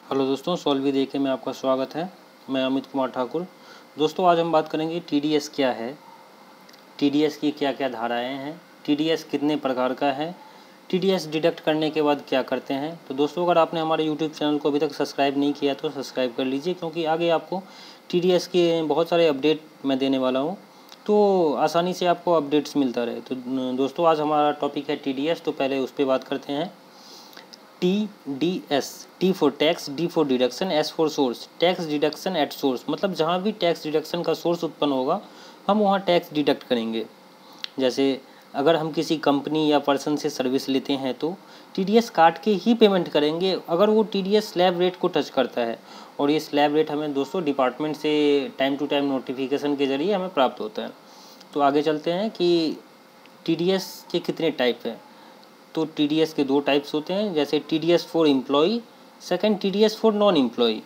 Hello दोस्तों, सॉल्वी देखे में आपका स्वागत है। मैं अमित कुमार ठाकुर। दोस्तों, आज हम बात करेंगे टीडीएस क्या है, टीडीएस की क्या क्या धाराएं हैं, टीडीएस कितने प्रकार का है, टीडीएस डिडक्ट करने के बाद क्या करते हैं। तो दोस्तों, अगर आपने हमारे यूट्यूब चैनल को अभी तक सब्सक्राइब नहीं किया तो सब्सक्राइब कर लीजिए, क्योंकि आगे आपको टीडीएस के बहुत सारे अपडेट मैं देने वाला हूँ, तो आसानी से आपको अपडेट्स मिलता रहे। तो दोस्तों, आज हमारा टॉपिक है टीडीएस। तो पहले उस पर बात करते हैं। TDS, T for tax, D for deduction, S for source. Tax deduction at source मतलब जहाँ भी टैक्स डिडक्शन का सोर्स उत्पन्न होगा हम वहाँ टैक्स डिडक्ट करेंगे। जैसे अगर हम किसी कंपनी या पर्सन से सर्विस लेते हैं तो TDS काट के ही पेमेंट करेंगे अगर वो TDS स्लैब रेट को टच करता है। और ये स्लैब रेट हमें दोस्तों डिपार्टमेंट से टाइम टू टाइम नोटिफिकेशन के ज़रिए हमें प्राप्त होता है। तो आगे चलते हैं कि TDS के कितने टाइप हैं। तो TDS के दो टाइप्स होते हैं, जैसे TDS for employee, second TDS for non employee.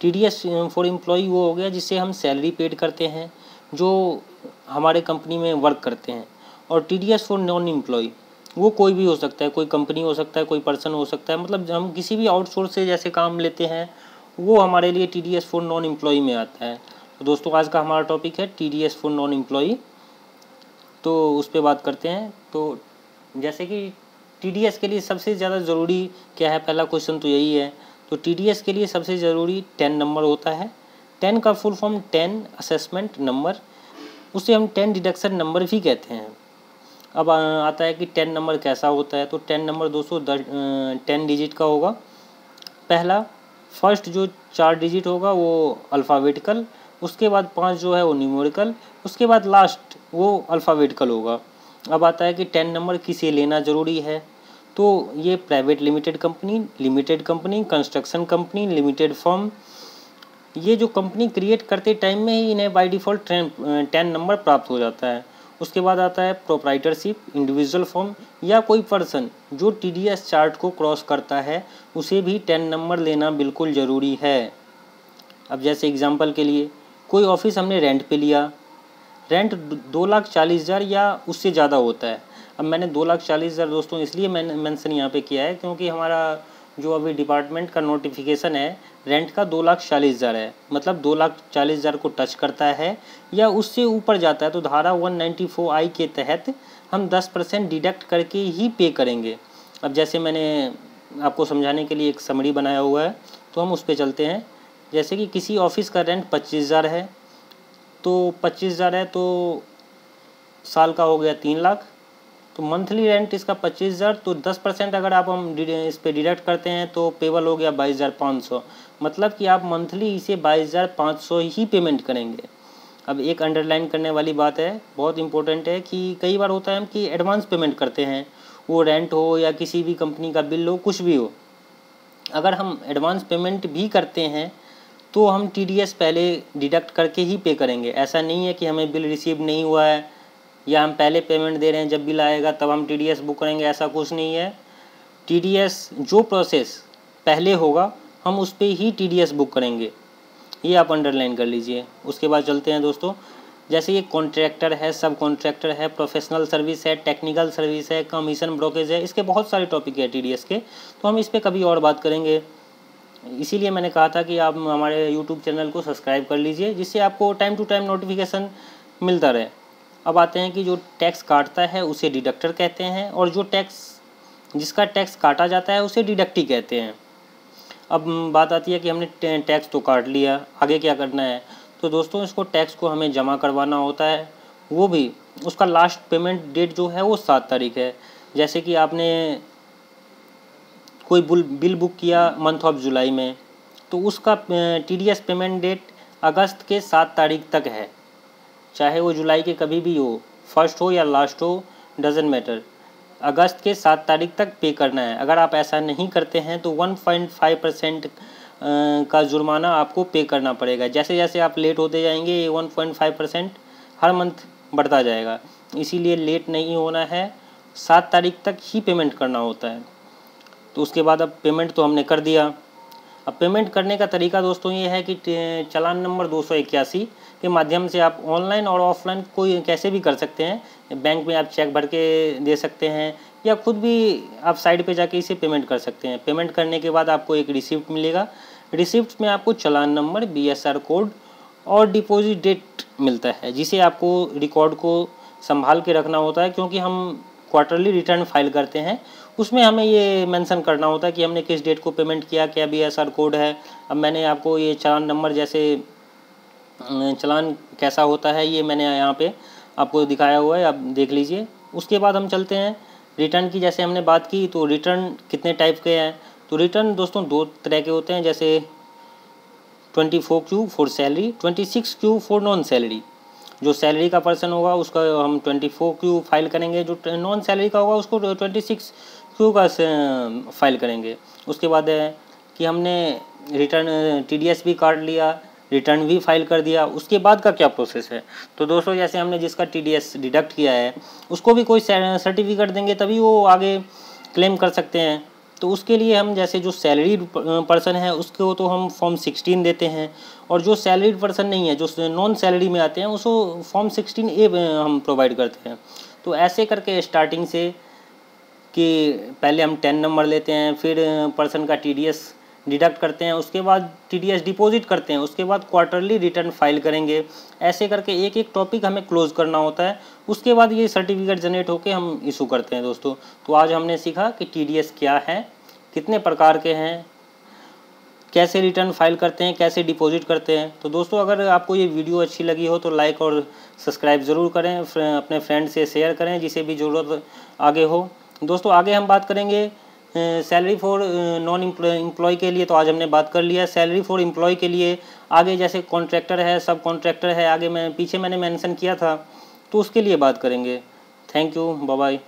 TDS for employee वो हो गया जिससे हम सैलरी पेड करते हैं, जो हमारे कंपनी में वर्क करते हैं। और TDS फॉर नॉन एम्प्लॉई वो कोई भी हो सकता है, कोई कंपनी हो सकता है, कोई पर्सन हो सकता है, मतलब हम किसी भी आउटसोर्स से जैसे काम लेते हैं वो हमारे लिए TDS फॉर नॉन एम्प्लॉई में आता है। तो दोस्तों, आज का हमारा टॉपिक है TDS फॉर नॉन एम्प्लॉई। तो उस पर बात करते हैं। तो जैसे कि TDS के लिए सबसे ज़्यादा ज़रूरी क्या है, पहला क्वेश्चन तो यही है। तो TDS के लिए सबसे ज़रूरी 10 नंबर होता है। 10 का फुल फॉर्म 10 असेसमेंट नंबर, उसे हम 10 डिडक्शन नंबर भी कहते हैं। अब आता है कि 10 नंबर कैसा होता है। तो 10 नंबर दोस्तों 10 डिजिट का होगा। पहला फर्स्ट जो 4 डिजिट होगा वो अल्फ़ाबेटिकल, उसके बाद 5 जो है वो न्यूमेरिकल, उसके बाद लास्ट वो अल्फ़ाबेटिकल होगा। अब आता है कि 10 नंबर किसे लेना ज़रूरी है। तो ये private limited company, construction company, limited firm, ये जो कंपनी क्रिएट करते टाइम में ही इन्हें बाय डिफ़ॉल्ट 10 नंबर प्राप्त हो जाता है। उसके बाद आता है प्रोप्राइटरशिप, इंडिविजुअल फर्म या कोई पर्सन जो TDS चार्ट को क्रॉस करता है उसे भी 10 नंबर लेना बिल्कुल ज़रूरी है। अब जैसे एग्जांपल के लिए कोई ऑफिस हमने रेंट पे लिया, रेंट 2,40,000 या उससे ज़्यादा होता है। अब मैंने 2,40,000 दोस्तों इसलिए मैंने मेंशन यहाँ पे किया है क्योंकि हमारा जो अभी डिपार्टमेंट का नोटिफिकेशन है रेंट का 2,40,000 है, मतलब 2,40,000 को टच करता है या उससे ऊपर जाता है तो धारा 194I के तहत हम 10% डिडक्ट करके ही पे करेंगे। अब जैसे मैंने आपको समझाने के लिए एक समरी बनाया हुआ है, तो हम उस पर चलते हैं। जैसे कि किसी ऑफिस का रेंट 25,000 है, तो 25,000 है तो साल का हो गया 3 लाख, तो मंथली रेंट इसका 25,000, तो 10% अगर आप हम इस पर डिडक्ट करते हैं तो पेबल हो गया 22,500, मतलब कि आप मंथली इसे 22,500 ही पेमेंट करेंगे। अब एक अंडरलाइन करने वाली बात है, बहुत इंपॉर्टेंट है, कि कई बार होता है हम कि एडवांस पेमेंट करते हैं, वो रेंट हो या किसी भी कंपनी का बिल हो, कुछ भी हो। अगर हम एडवांस पेमेंट भी करते हैं तो हम TDS पहले डिडक्ट करके ही पे करेंगे। ऐसा नहीं है कि हमें बिल रिसीव नहीं हुआ है या हम पहले पेमेंट दे रहे हैं, जब बिल आएगा तब हम TDS बुक करेंगे, ऐसा कुछ नहीं है। TDS जो प्रोसेस पहले होगा हम उस पर ही TDS बुक करेंगे, ये आप अंडरलाइन कर लीजिए। उसके बाद चलते हैं दोस्तों। जैसे ये कॉन्ट्रैक्टर है, सब कॉन्ट्रैक्टर है, प्रोफेशनल सर्विस है, टेक्निकल सर्विस है, कमीशन ब्रोकेज है, इसके बहुत सारे टॉपिक है TDS के, तो हम इस पर कभी और बात करेंगे। इसीलिए मैंने कहा था कि आप हमारे YouTube चैनल को सब्सक्राइब कर लीजिए, जिससे आपको टाइम टू टाइम नोटिफिकेशन मिलता रहे। अब आते हैं कि जो टैक्स काटता है उसे डिडक्टर कहते हैं, और जो जिसका टैक्स काटा जाता है उसे डिडक्टी कहते हैं। अब बात आती है कि हमने टैक्स तो काट लिया, आगे क्या करना है। तो दोस्तों, इसको टैक्स को हमें जमा करवाना होता है, वो भी उसका लास्ट पेमेंट डेट जो है वो 7 तारीख है। जैसे कि आपने कोई बिल बुक किया मंथ ऑफ जुलाई में, तो उसका TDS पेमेंट डेट अगस्त के 7 तारीख तक है, चाहे वो जुलाई के कभी भी हो, फर्स्ट हो या लास्ट हो, डजेंट मैटर, अगस्त के 7 तारीख तक पे करना है। अगर आप ऐसा नहीं करते हैं तो 1.5% का जुर्माना आपको पे करना पड़ेगा। जैसे जैसे आप लेट होते जाएंगे ये 1.5% हर मंथ बढ़ता जाएगा, इसीलिए लेट नहीं होना है, 7 तारीख तक ही पेमेंट करना होता है। तो उसके बाद अब पेमेंट तो हमने कर दिया। अब पेमेंट करने का तरीका दोस्तों ये है कि चालान नंबर 281 के माध्यम से आप ऑनलाइन और ऑफलाइन कोई कैसे भी कर सकते हैं। बैंक में आप चेक भर के दे सकते हैं, या खुद भी आप साइड पे जाके इसे पेमेंट कर सकते हैं। पेमेंट करने के बाद आपको एक रिसिप्ट मिलेगा। रिसिप्ट में आपको चालान नंबर, BSR कोड और डिपॉजिट डेट मिलता है, जिसे आपको रिकॉर्ड को संभाल के रखना होता है, क्योंकि हम क्वार्टरली रिटर्न फाइल करते हैं। उसमें हमें ये मेंशन करना होता है कि हमने किस डेट को पेमेंट किया, क्या BSR कोड है। अब मैंने आपको ये चालान नंबर, जैसे चालान कैसा होता है, ये मैंने यहाँ पे आपको दिखाया हुआ है, आप देख लीजिए। उसके बाद हम चलते हैं रिटर्न की। जैसे हमने बात की, तो रिटर्न कितने टाइप के हैं। तो रिटर्न दोस्तों 2 तरह के होते हैं, जैसे 24Q for salary, 26Q for non salary. जो सैलरी का पर्सन होगा उसका हम 24Q फाइल करेंगे, जो नॉन सैलरी का होगा उसको 26Q का फाइल करेंगे। उसके बाद है कि हमने रिटर्न TDS भी काट लिया, रिटर्न भी फाइल कर दिया, उसके बाद का क्या प्रोसेस है। तो दोस्तों जैसे हमने जिसका TDS डिडक्ट किया है उसको भी कोई सर्टिफिकेट देंगे तभी वो आगे क्लेम कर सकते हैं। तो उसके लिए हम जैसे जो सैलरी पर्सन है उसको तो हम फॉर्म 16 देते हैं, और जो सैलरी पर्सन नहीं है, जो नॉन सैलरी में आते हैं, उसको फॉर्म 16A हम प्रोवाइड करते हैं। तो ऐसे करके स्टार्टिंग से कि पहले हम 10 नंबर लेते हैं, फिर पर्सन का TDS डिडक्ट करते हैं, उसके बाद TDS डिपॉजिट करते हैं, उसके बाद क्वार्टरली रिटर्न फाइल करेंगे। ऐसे करके एक एक टॉपिक हमें क्लोज करना होता है। उसके बाद ये सर्टिफिकेट जनरेट होकर हम इशू करते हैं दोस्तों। तो आज हमने सीखा कि TDS क्या है, कितने प्रकार के हैं, कैसे रिटर्न फाइल करते हैं, कैसे डिपॉजिट करते हैं। तो दोस्तों अगर आपको ये वीडियो अच्छी लगी हो तो लाइक और सब्सक्राइब ज़रूर करें, अपने फ्रेंड से शेयर करें जिसे भी ज़रूरत आगे हो। दोस्तों आगे हम बात करेंगे सैलरी फॉर नॉन एम्प्लॉय के लिए, तो आज हमने बात कर लिया। सैलरी फॉर एम्प्लॉय के लिए आगे जैसे कॉन्ट्रैक्टर है, सब कॉन्ट्रैक्टर है, आगे पीछे मैंने मेंशन किया था, तो उसके लिए बात करेंगे। Thank you, bye bye.